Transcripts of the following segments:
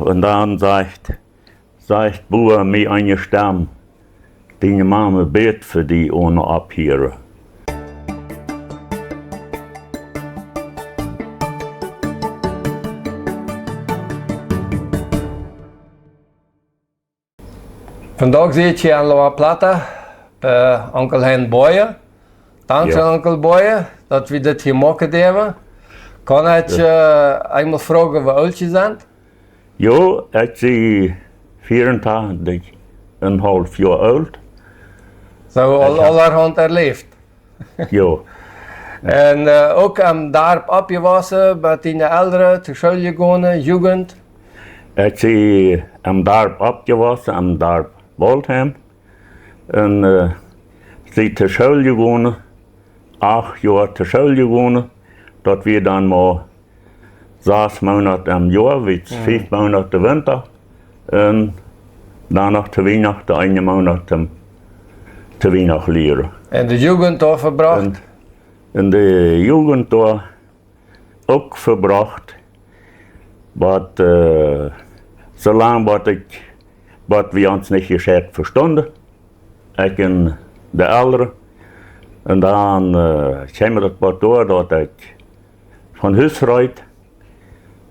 Und dann sagt Bauer mir eine Stamm, deine Mama bet für die ohne abhören. Vandaag zit je aan La Plata bij onkel Hein Boyer. Dankzij onkel Boyer dat we dit gemaakt hebben. Kan ik je eenmaal vragen hoe oud je bent? Ja, ik ben 84,5 jaar oud. Zo allerhand erleefd. Ja. En ook am dorp opgewassen, met die ouderen, te school gegaan, jugend. Ik ben am dorp opgewassen, am dorp Waldheim. En sie te school gegaan, 8 jaar te school gegaan. Dat we dan maar 6 Monate am Jahr, wie 5 Monate Winter. En dan nog te Weihnachten 1 Monat te Weihnachten leren. En de jugend daar verbracht? En de jugend daar ook verbracht. Wat zolang wat we ons niet gescheit verstonden. Ik en de ouderen. En dan kwam het wat door dat ik van huis rijd.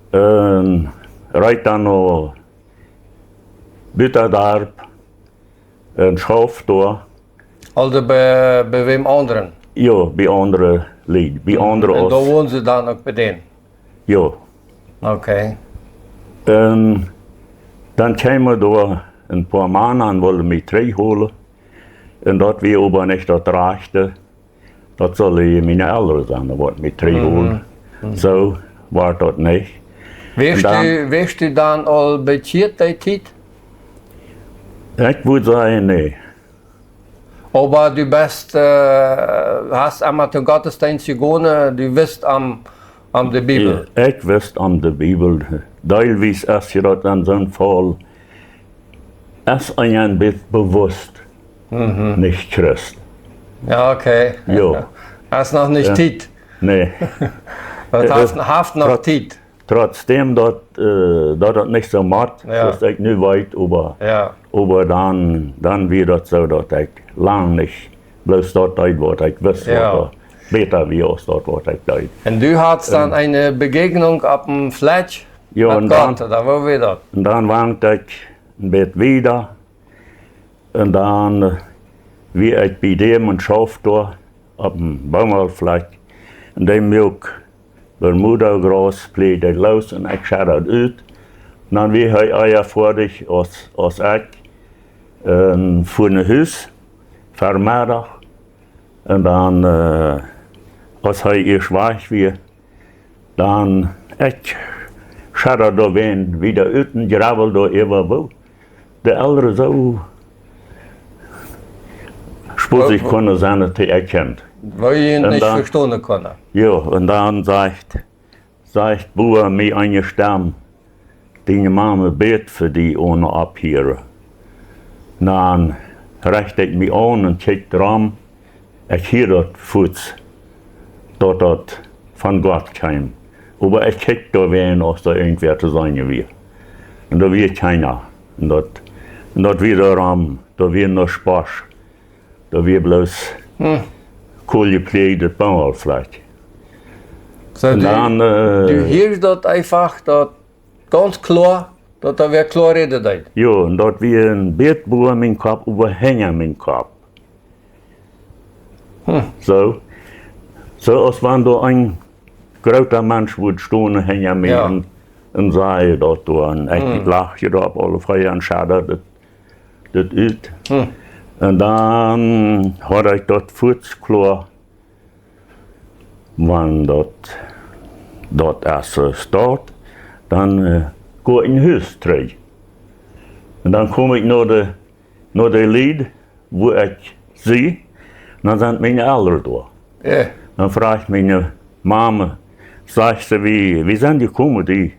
En rijd dan naar Buitendorp. En schoof door. Altijd bij wem anderen? Ja, bij andere lieden. Bij andere en daar wonen ze dan ook bij denen? Ja. Oké. En dan kwamen we door een paar maanden en wilden me terughalen. En dat we aber niet dat reichte. Dat zullen mijn ouders zijn, dat wordt me terughalen. Zo was dat niet. Wist u dan al bekeerd die tijd? Ik moet zeggen, nee. Aber du bist, hast einmal zum Gottesdienst gegangen, du wist am de Bibel? Ja, ik wist am de Bibel. Teilweise als je dat aan zo'n Fall, als een beetje bewusst, nicht Christ. Ja, okay. Ja. Hast noch nicht Zeit? Nee. Das haft noch Zeit. Trotzdem dat het niet zo macht, dat ik nu weet, aber dan weer dat zo dat ik lang niet bloos dat deed wat ik wist, beter wie als dat wat ik deed. En du hattest dann eine Begegnung auf dem Fletch? Ja, und Gott, da war wieder. Und dann woonde ich ein Bett wieder. Und dann wie ich bei dem und schauf da auf dem Baumwollfleck. Und dem Milch Bermuda-Gras pleeg ik los en ik zet dat uit. En dan weer hij eier voor dich als ik voor een huis, vermiddag. En dan, als hij eerst weg weer, dan ik zet dat daar weer uit en gravel daar even wel. De ouderen zo spoedig kunnen zijn dat hij erkent. Weil je nicht verstehen konnte. Ja, und dann sagt Bauer mir eine Stamm, deine Mama bet für die ohne abhören. Dann richte ich mich an und check dran, ich höre dort Fuß, dort von Gott kam. Aber ich check da wen, als da irgendwer zu sein wird. Und da wird keiner. Und dort wiederum, da wird nur Spaß. Da wird bloß koolgepleegde Baumwollfleck. So, du hörst dat einfach, dat ganz klar, dat da weer klar reden deed. Ja, und dort wie ein Beetboer in mijn kop, überhängen mijn kop. So als wenn da ein großer Mensch würde stehen, hängen mir und sagen dort da. Und ich lache da auf alle Fälle und schaue das uit. Und dann hatte ich dort Fuß klar, wenn dort erst steht, dann gehe ich in Haus zurück. Und dann komme ich nach der Lied, wo ich sehe, und dann sind meine Eltern da. Ja. Dann frage ich meine Mama, sagt sie, wie sind die gekommen, die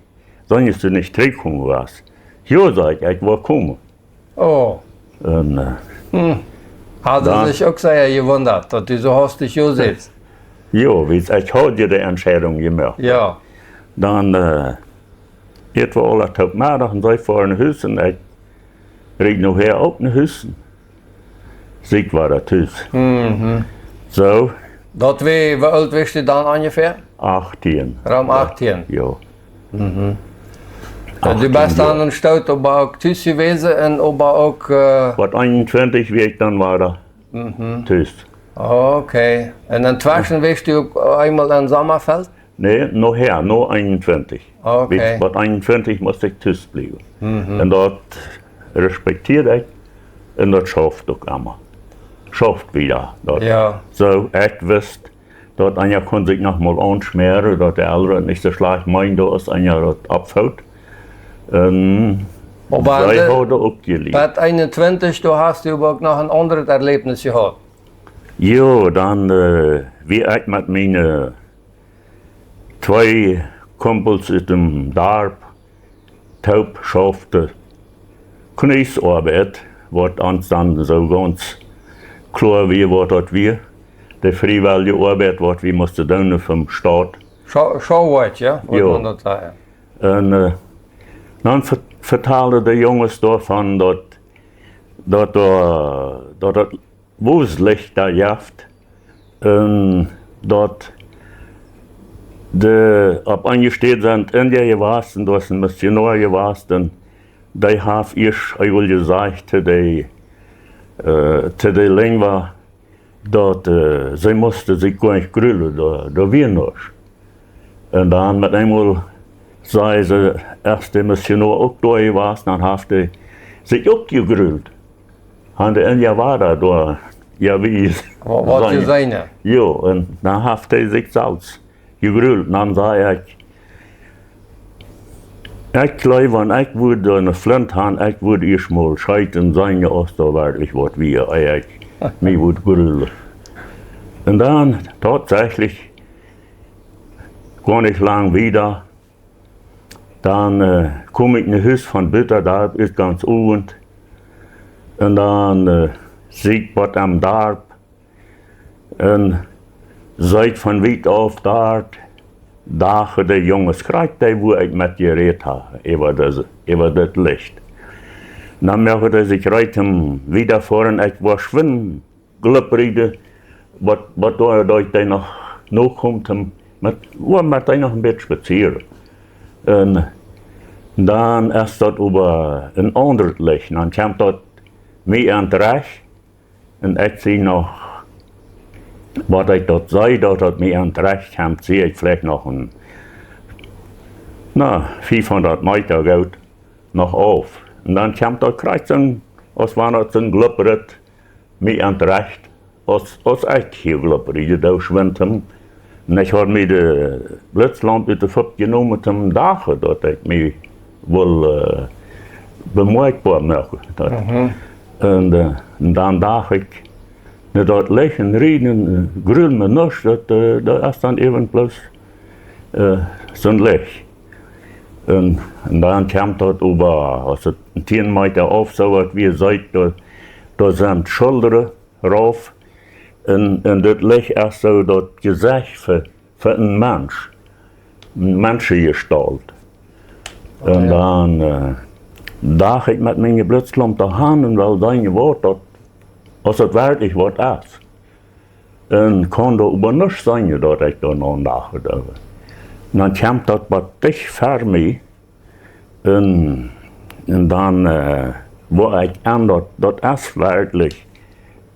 sollst du nicht zurückkommen, was? Ja, sag ich war gekommen. Oh. Und, hat er sich auch sehr gewundert, dass du so hastig hier sitzt? Ja, ich habe die Entscheidung gemacht. Ja. Dann Het was alle top maandag en zij voor een huis en ik reed nog her ook een huis. Ziek war dat huis. Zo, Dat wie oud wist je dan ongeveer? 18. Ruim 18. Ja. Du bist dann een stout op ook thuis geweest en op ook... Wat 21 week dan war dat thuis. Oké. En dan tussen wist u ook eenmaal in Sommerfeld? Nee, nog her, nog 21. Oké. Wat 21 moest ik thuis blijven. En dat respecteerde ik en dat schafft ook allemaal. Schafft wieder. Dat. Ja. So, ik wist dat Anja kon zich nog mal aansmeren, dat de anderen niet zo slecht meende als Anja dat afhoudt. En zij hadden ook geleerd. Met 21, toen hast du ook nog een ander erlebnis gehad. Ja, dan wie ik met mijn twee kumpels uit dem dorp taub schafte kniesarbeid, wat ons dan zo ganz klar wie wat dat wir. De vrijwillige arbeid wat we moesten doen vom staat. Zo wat, ja? Wat Ja. man dat zeggen? En dan vertelden de jongens daarvan dat het woenslicht daar jaft. En dat de op angesteld zijn in India geweest en dat is een missionair geweest en die heeft eerst eigenlijk gezegd te de lingua dat zij moesten zich gewoon grullen door Wieners. En dan met eenmaal zei ze, als de missionair ook door geweest, dan heeft hij zich ook gegruld. En de India war daar, ja wie Wat je zei, ja. ja, en dan heeft hij zich zelfs gegruld. En dan zei ik geloof, en ik würde een flint gaan, ik würde eerst mal scheiden zijn als dat werkelijk wat wir eigenlijk mij würde grullen. En dan tatsächlich gar nicht lang wieder. Dann komme ich in ein Haus von Bütter, da ist ganz oben. Und dann sehe ich was am Dorf. Und seit von weit auf dort, da der Junge schreit, wo ich mit geredet habe, über das Licht. Dann merkte er sich reiten wieder vorn, ich war schwimmen, gluppride, was da ich noch kommt, mit ich noch ein bisschen spazieren. Und dann ist das über ein anderes Licht, dann kommt das mir an den Recht, und ich sehe noch, was ich dort sehe, dass das mir an den Recht kommt, sehe ich vielleicht noch 500 Meter geht noch auf. Und dann kommt das Kreuzung, als wenn das ein Gluppert mir an den Recht, als ich hier Gluppert, da schwimmt. Und ich habe mir die Blitzlampe uit de Fupp genommen zum Dagen, dass ich mich wohl bemerkbar mache. Und dann dachte ich, dort liggen, reden, grün me nichts, dat is dan even bloß zo'n Licht. Und dann kam das über, als het 10 Meter auf, so was wir seid, da sind Schultern rauf. Und das Licht ist so das Gesicht für einen Mensch, eine Menschengestalt. Und dann dachte ich mit meiner Blitzlampe daheim und weil sein Wort, als das wirklich was ist. Und kann da über nichts sein, dass ich da noch nachgedacht habe. Und dann kam das was dicht für mich. Und dann war ich an, das ist wirklich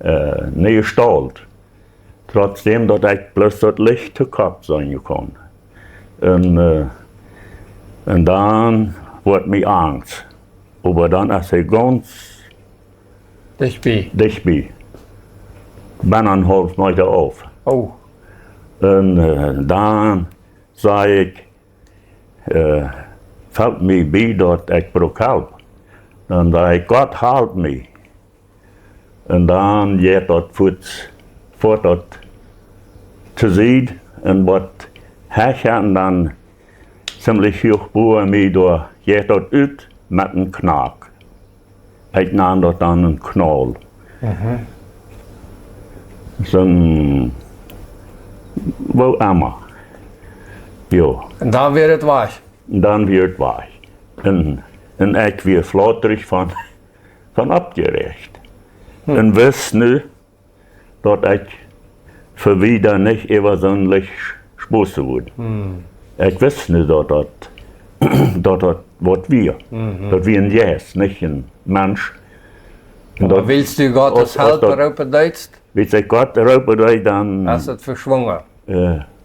eine Gestalt. Trotzdem, dass ich bloß das Licht zu Kopf sein kann. Und dann wurde mir Angst. Aber dann ist er ganz dicht bei. Bin ein halbes Meter auf. Oh. Und dann sage ich, fällt mir bei, dass ich brauche Hilfe. Dann sage ich, Gott halt mich. Und dann geht das fort das zu sehen und was herrscht und dann ziemlich hoch bei mir da geht das uit mit einem Knack. Ich nahm das dann einen Knall. So wo immer. Ja. En dan weer het was. Und dann wird es weich. En ik weer flatterig van abgerecht. En wist nu dat ik voor wieder niet eventueel sposten word. Ik wist nu dat wat wir. Dat wir ein Jes, nicht ein Mensch. Aber willst du Gott das Halt Europa Deutst? Wie ich Gott Europa Deutst, dann. Hast du es verschwungen?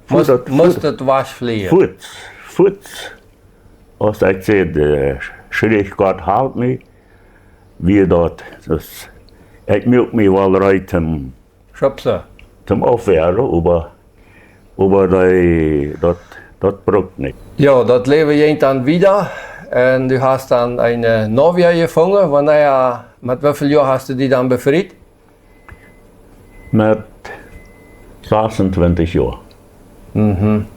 Muss das was fliehen? Voet. Als ik zei, schreef Gott halt mich, wie dat. Dus, ik moet me wel rijden zum Aufwehren, aber dat brucht nicht. Ja, das Leben geht dann wieder. Und du hast dann eine Novia gefunden. Mit wie vielen Jahren hast du die dann befreit? Mit 26 Jahren. Und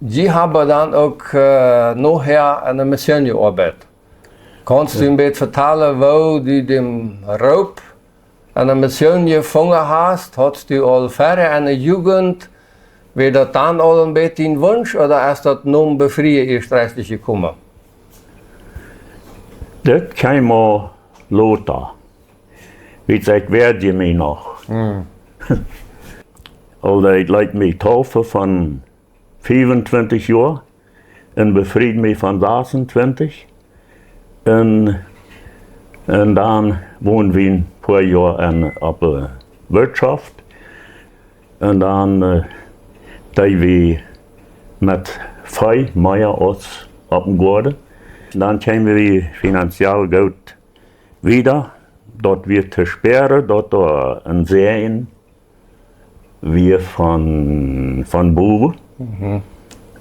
die haben dann auch nachher eine Mission gearbeitet. Kannst du ein bisschen vertellen, wo du den Raub eine Mission gefunden hast? Hast du all vorher eine Jugend, wie das dann all ein bisschen Wunsch oder ist das nun befreien erst rechtlich gekommen? Das kam mal Lothar. Wie gesagt, werde ich mich noch. Also ich leid mich taufe von 25 Jahren und befried mich von 26. Und dann wohnen wir ein paar Jahre auf der Wirtschaft. Und dann da wir mit 5 Meier aus auf dem Gorde. Dann kamen wir finanziell gut wieder. Dort wird zu sperren, dort ein Serien wir von Buben.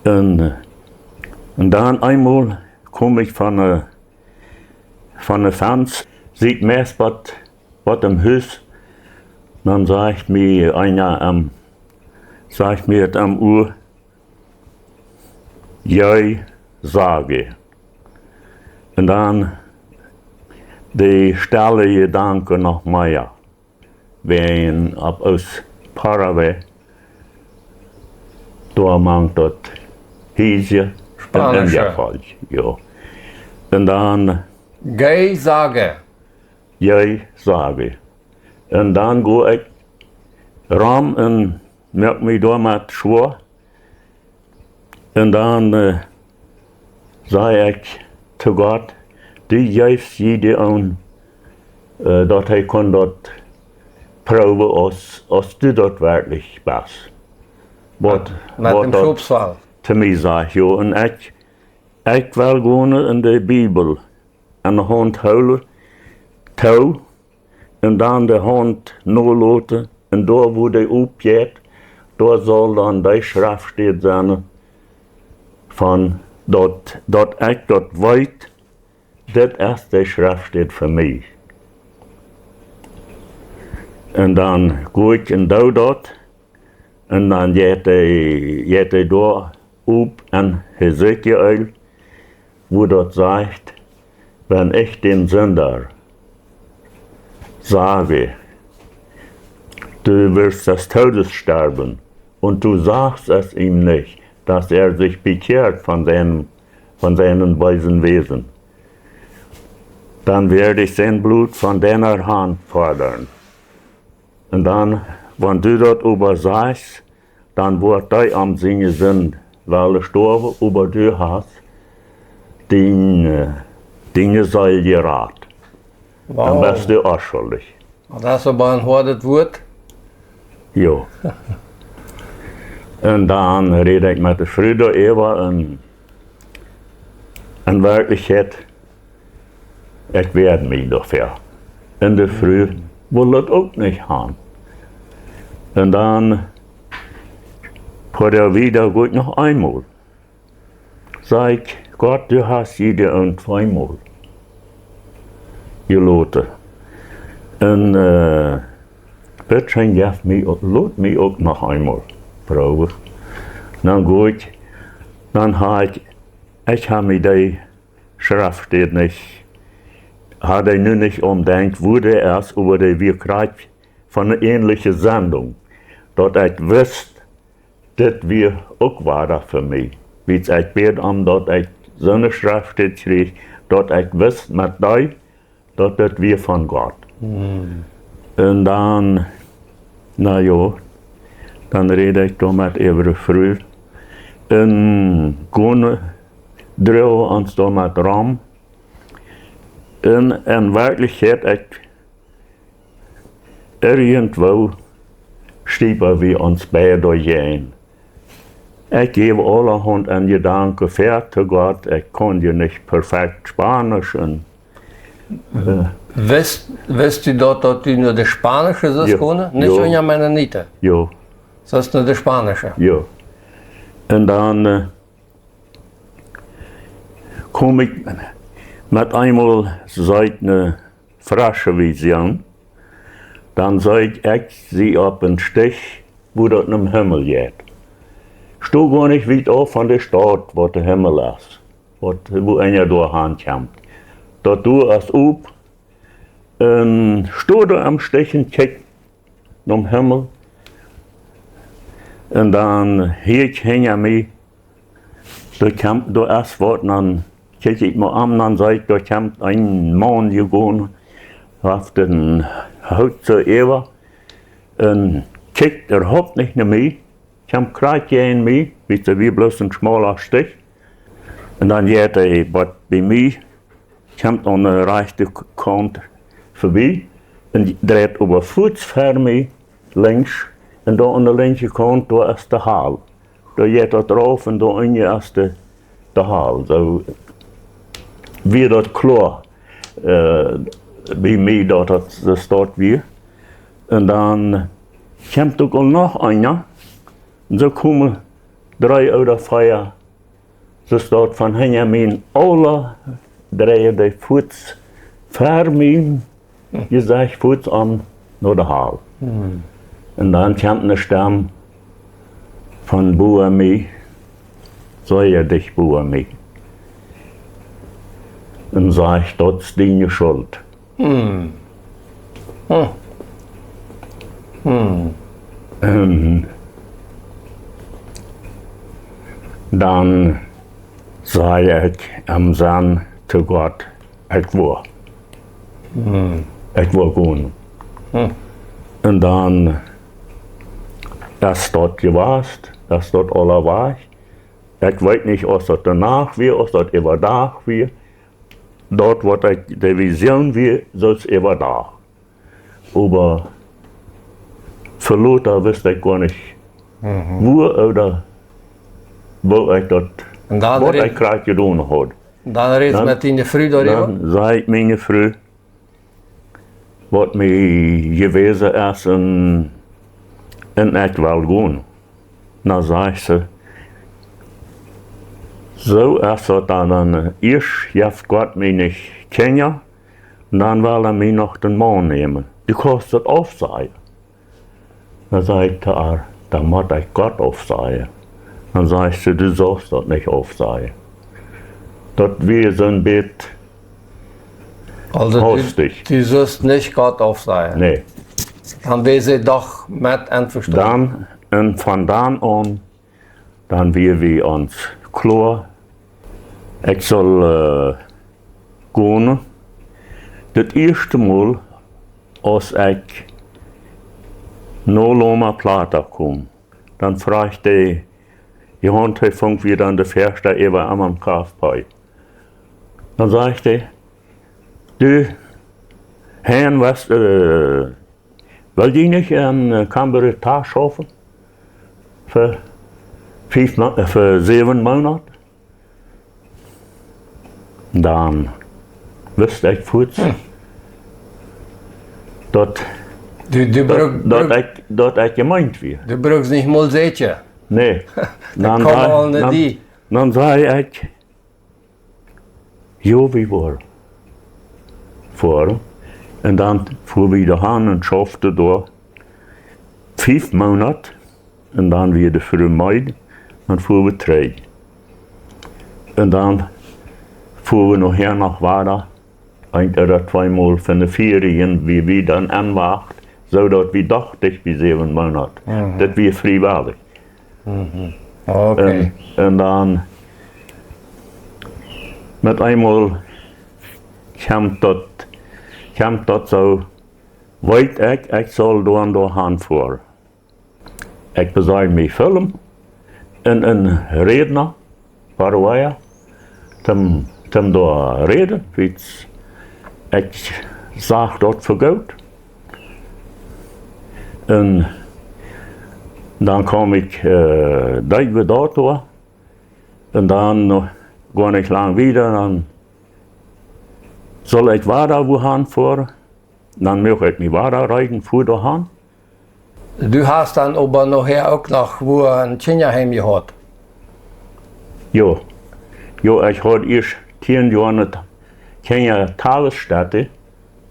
Und dann einmal komme ich von der Fans, sieht mir was im Haus. Dann sagt mir einer am Uhr, ich sage. Und dann die stelle Gedanken noch mehr. Wenn aus Paraguay, da mangt das Hiesje, in der Fall. Ja. Und dann. Ich sage. Ich sage. Und dann gehe ich rum und merke mich da mit schwor. Und dann sage ich zu Gott, die gibst jede an, dass er kann dort proben, als du dort wirklich bist. Mit dem Schubsfall. Zu mir sagt, ja, und ich will gerne in die Bibel an der Hand houden, touw, und dann die Hand nachlassen, und da wo die aufgeht, da soll dann die Schrift steht sein, von dort ich dort weiß, das ist die Schrift steht für mich. Und dann gehe ich in dort, und dann geht er da auf an Hesekiel, wo dort sagt, wenn ich den Sünder sage, du wirst des Todes sterben, und du sagst es ihm nicht, dass er sich bekehrt von seinen bösen Wesen, dann werde ich sein Blut von deiner Hand fordern. Und dann, wenn du dort über sagst, dann wird er am Singen sind, weil gestorben über du hast, Dinge sei gerat. Wow. Dann bist du auch schuldig. Das ist aber ein hartes Wort. Ja. Und dann rede ich mit der Früder über in Wirklichkeit, ich werde mich dafür. In der Früh will das auch nicht haben. Und dann vor der wieder gut noch einmal. Sag ich, Gott, du hast jede und zweimal gelassen. Und bitte lässt mich auch noch einmal proben. Dann gut, dann habe ich mir die Schrift steht nicht, hatte ich nur nicht umdenkt, wurde erst über die Wirklichkeit von einer ähnlichen Sendung, dort ich wusste, das wir auch war für mich. Wie ich bete, dass ich so eine Schrift gekriegt, dass ich wusste mit dir, dass das wir von Gott. Und dann, na ja, dann rede ich da mit Evre früh. Und gehen drehen uns da mit Ram. Und in Wirklichkeit, ich irgendwo stiepen wir uns beide ein. Ich gebe allerhand an Gedanken für zu Gott. Ich konnte nicht perfekt Spanisch. Und, Weißt du dort, dass du nur das Spanische Ja. können? Nicht Ja. ja. Mennonite. ja, Das ist nur das Spanische. ja. Und dann kom ich mit einmal seit eine frische Vision. Dann sag ich sie auf den Stich, wo das im Himmel geht. Stu gar nicht weit auf von der Stadt, wo der Himmel ist, wo einer durchkommt. Dort du als ob, stu da am Stich und kick zum Himmel. Und dann hier hänge mich, da kommt da erst was, dann kick ich mal an, dann sag ich, da kommt ein Mann gegangen, auf den Haut zur Eva, und kickt überhaupt nicht nach mir, kommt gerade in mich, wie bloß ein schmaler Stich. Und dann geht er, was bei mir, kommt an der rechten Kant vorbei und dreht über Fuß für mich links. Und da an der linken Kant, da ist der Hal. Da geht er drauf und da unten ist der Hal. So wie das klar bei mir, das dort wie. Und dann kommt auch noch einer. Und so kommen 3 oder 4. Das dort von Benjamin alle 3 die Fuß für mich, gesagt, Fuß an nach der Hal. Und dann kommt eine Stimme von Buami, soll dich Buami. Und sagt, das ist deine Schuld. Dann sage ich am Sand zu Gott, ich war. Ich war gehen. Und dann ist dort gewasst, dass dort alle war. Ich weiß nicht, ob das danach wie, ob das immer da wie. Dort, wo ich die Vision wie, soll es immer da. Aber für Lothar wusste ich gar nicht, wo oder wo ich das, Und dann was ich gerade getan habe. Dann redest du mit deiner Frau darüber? Dann sage ich meine Frau, was mir gewesen ist und ich will gehen. Dann sage sie, so ist es dann, erst jetzt Gott mich nicht kennen, und dann will mich noch den Mann nehmen. Du kannst das aufsagen. Dann sage ich zu ihr, dann muss ich Gott aufsagen. Dann sagt sie, du sollst das nicht aufsagen. Das wir so ein bisschen Also hastig. du sollst nicht Gott aufsagen. Nee. Dann wäre sie doch mit einverstanden. Dann, und von dann an, dann wir uns klar, ich soll gehen. Das erste Mal, als ich nach Loma Plata kam, dann fragte die Handhefung wieder an der Fährste über am KFP. Dann sagte du, Herrn, was, will die nicht in Canberra Tag schaffen? Für 7 Monate? Dann wusste ich kurz, dass ich gemeint wird. Du brauchst nicht mal Sätje. Nee. Dann kommen alle die. Dann zei ik, jo, wie war vor. En dan fuhr wir dahin und schaffte da 5 Monate. Und dann wieder für den Mai, dann fuhren wir 3. Und dann fuhren wir nachher nach weiter, 1 oder 2 Mal für die Ferien, wie wir dann anwacht, so dass wir doch dicht wie 7 Monate. Das wir freiwillig. Okay. En dan Met einmal kwam dat zo, weet ik zal door gaan voor. Ik bezig mij film en een redner, Paraguay, tem door reden, iets. Ik zag dat vergoed. En dan kwam ik weer door. En dan ga ik lang weer, dan zal ik waar gaan voor. Dan mag ik niet waar rijden voor de gaan. Du hast dann aber nachher auch noch wo ein Kinderheim gehad. Ja, ich hatte erst 10 Jahre keine Tagesstätte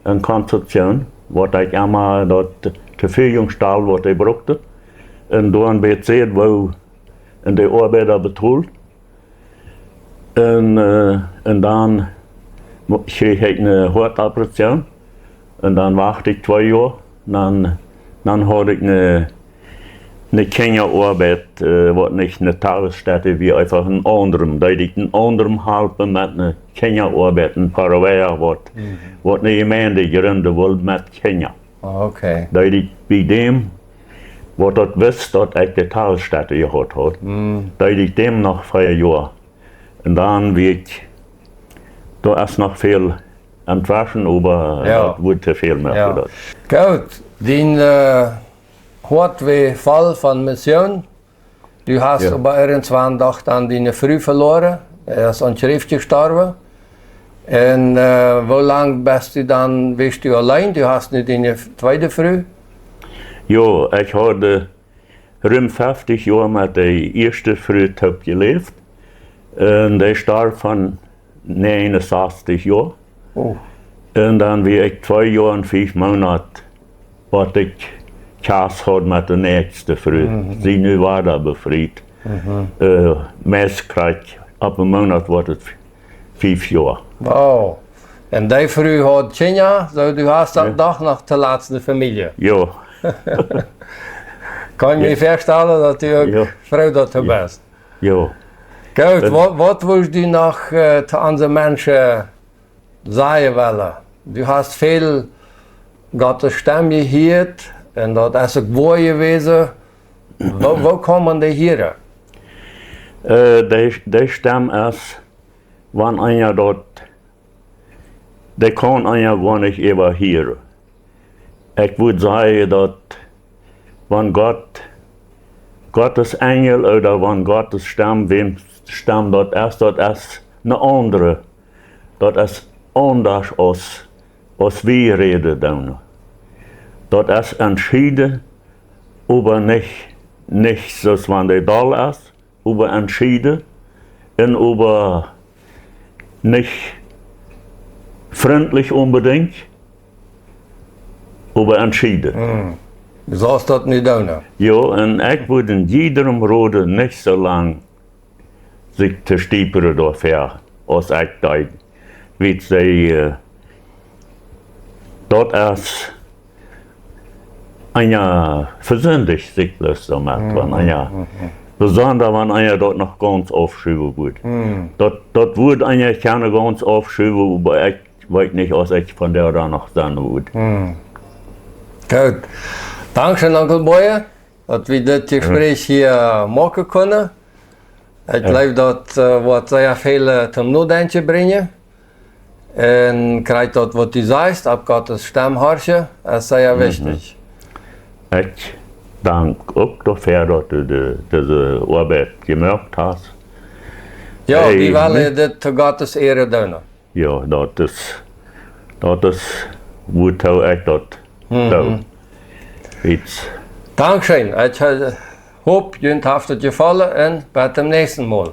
in Konstruktion, wat ich einmal dort zur Verfügung stellte, was ich brauchte. Und dann wird es wo in der Arbeiter betreut. Und dann kreeg ich eine Hortoperation. Und dann warte ich 2 Jahre. Dann hatte ich eine Kinderarbeit, was nicht eine Tagesstätte wie einfach ein anderem. Da ich einen anderen helfen mit einer Kinderarbeit in Paraguay, was eine Gemeinde gründen will mit Kinder. Okay. Da ich bei dem, was dort wusste, dass ich die Tagesstätte gehabt habe, da ich dem noch 4 Jahre. Und dann wird da ist noch viel entwaschen, aber Ja. es wird zu viel mehr. Ja. Für das. Gut, den hat wie Fall von Mission. Du hast Ja. aber irgendwann doch dann deine Früh verloren. Er ist an Schrift gestorben. Und wie lange bist du allein? Du hast nicht deine zweite Früh? Ja, ich hatte rund 50 Jahre mit der ersten Frau gelebt. Und der starb von 69 Jahren. Oh. Und dann wie ich 2 Jahre und 5 Monate, was ich Kass hatte mit der nächsten Frau. Sie nu war da befreit. Meist krieg ab einem Monat wird es 5 Jahre. Wow. En die Früh hat Kinder, so du hast dann doch noch die letzte Familie. Ja, Kann ich mir vorstellen, dass du auch Ja. froh dass du bist. ja. Gut, was willst du noch zu anderen Menschen sagen wollen? Du hast viel Gottes Stimme gehört und das ist auch wahr gewesen. Wo kommen die hier? Die Stimme ist, wenn einer dort, die kann einer gar nicht überhören. Ich würde sagen, dass wenn Gottes Engel oder wenn Gottes Stimme, wem Stimme dort ist eine andere. Das ist anders als wir reden dann. Das ist entschieden, aber nicht so, wenn der da ist, aber entschieden und aber nicht freundlich unbedingt, aber entschieden. Du sollst das nicht tun. Ja, und ich würde jedem raten, nicht so lang sich zu stieperen dafür, als ich denke. Wie sie, das ist einer versündigt sich bloß damit, wenn einer, besonders wenn einer dort noch ganz aufschieben würde. Das würde einer gerne ganz aufschieben, aber ich weiß nicht, was ich von der da noch sagen würde. Gut. Dankeschön, Onkel Boye, dass wir das Gespräch hier machen können. Ich glaube, das wird sehr viel zum Nachdenken bringen. Und gerade das, was du sagst, ab Gottes Stimme horchen, ist sehr wichtig. Ich danke auch dafür, dass du diese Arbeit gemacht hast. Ja, Hey, die wollen das zu Gottes Ehre tun. Ja, das ist, wird auch ich das tun. Jetzt. Dankeschön. Ich hoffe, Ihnen hat es gefallen und bis zum nächsten Mal.